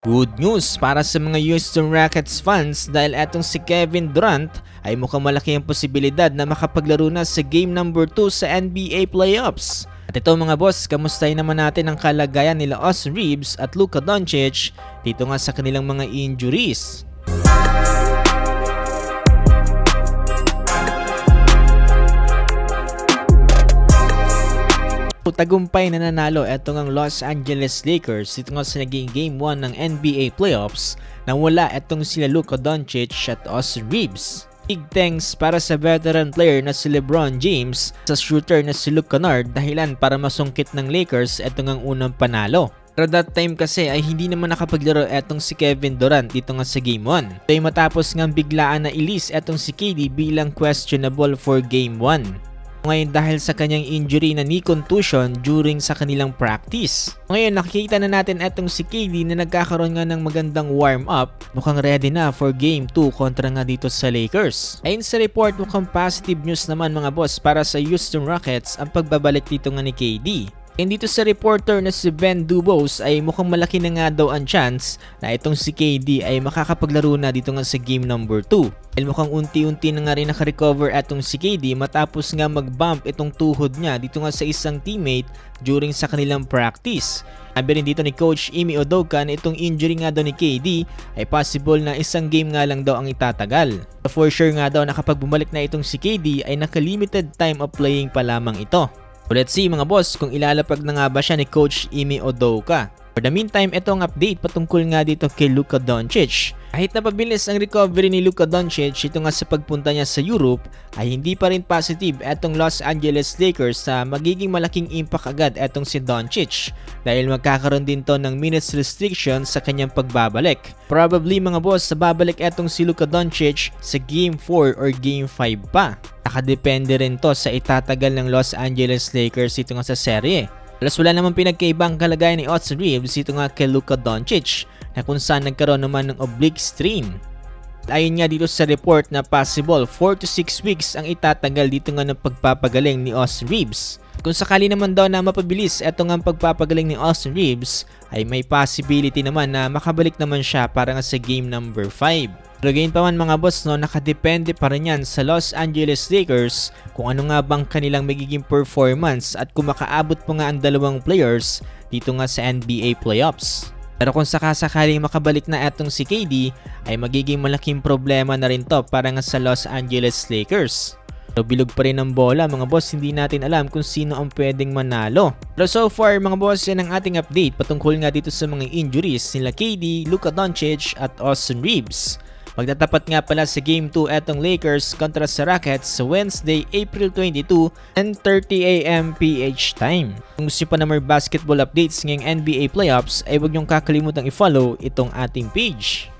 Good news para sa mga Houston Rockets fans dahil etong si Kevin Durant ay mukhang malaki ang posibilidad na makapaglaro na sa game number 2 sa NBA playoffs. At ito mga boss, kamustahin naman natin ang kalagayan nila Austin Reeves at Luka Doncic dito nga sa kanilang mga injuries. Tagumpay na nanalo etong ang Los Angeles Lakers dito nga sa naging Game 1 ng NBA playoffs na wala etong sila Luka Doncic at Austin Reeves. Big thanks para sa veteran player na si LeBron James sa shooter na si Luke Kennard dahilan para masungkit ng Lakers etong ang unang panalo. Pero that time kasi ay hindi naman nakapaglaro etong si Kevin Durant dito nga sa Game 1. Ito ay matapos nga biglaan na ilis etong si KD bilang questionable for Game 1. Ngayon dahil sa kanyang injury na knee contusion during sa kanilang practice. Ngayon nakikita na natin etong si KD na nagkakaroon nga ng magandang warm-up. Mukhang ready na for Game 2 kontra nga dito sa Lakers. Ayon sa report, mukhang positive news naman mga boss para sa Houston Rockets ang pagbabalik dito nga ni KD. And dito sa reporter na si Ben Dubose ay mukhang malaki na nga daw ang chance na itong si KD ay makakapaglaro na dito nga sa game number 2. Dahil mukhang unti-unti na nga rin nakarecover itong si KD matapos nga mag-bump itong tuhod niya dito nga sa isang teammate during sa kanilang practice. Sabi rin dito ni Coach Ime Udoka na itong injury nga daw ni KD ay possible na isang game nga lang daw ang itatagal. For sure nga daw na kapag bumalik na itong si KD ay naka-limited time of playing pa lamang ito. So let's see mga boss kung ilalapag na nga ba siya ni Coach Ime Udoka. For the meantime, ito ang update patungkol nga dito kay Luka Doncic. Kahit napabilis ang recovery ni Luka Doncic ito nga sa pagpunta niya sa Europe, ay hindi pa rin positive etong Los Angeles Lakers sa magiging malaking impact agad etong si Doncic dahil magkakaroon din to ng minutes restriction sa kanyang pagbabalik. Probably mga boss, sa babalik etong si Luka Doncic sa Game 4 or Game 5 pa. Nakadepende rin to sa itatagal ng Los Angeles Lakers ito nga sa serye. Plus wala namang pinagkaibang kalagayan ni Austin Reeves ito nga kay Luka Doncic na kung saan nagkaroon naman ng oblique strain. Ayon nga dito sa report na possible 4 to 6 weeks ang itatagal dito nga ng pagpapagaling ni Austin Reeves. Kung sakali naman daw na mapabilis eto nga ang pagpapagaling ni Austin Reeves ay may possibility naman na makabalik naman siya para nga sa game number 5. Pero gayon pa man mga boss, no, nakadepende pa rin yan sa Los Angeles Lakers kung ano nga bang kanilang magiging performance at kung makaabot po nga ang dalawang players dito nga sa NBA playoffs. Pero kung sakasakaling makabalik na etong si KD ay magiging malaking problema na rin to para nga sa Los Angeles Lakers. So bilog pa rin ang bola mga boss, hindi natin alam kung sino ang pwedeng manalo. Pero so far mga boss, yan ang ating update patungkol nga dito sa mga injuries nila KD, Luka Doncic at Austin Reeves. Magtatapat nga pala sa Game 2 etong Lakers kontra sa Rockets sa Wednesday, April 22, 10:30 AM PH time. Kung gusto pa na more basketball updates ngayong NBA playoffs ay huwag niyong kakalimutang i-follow itong ating page.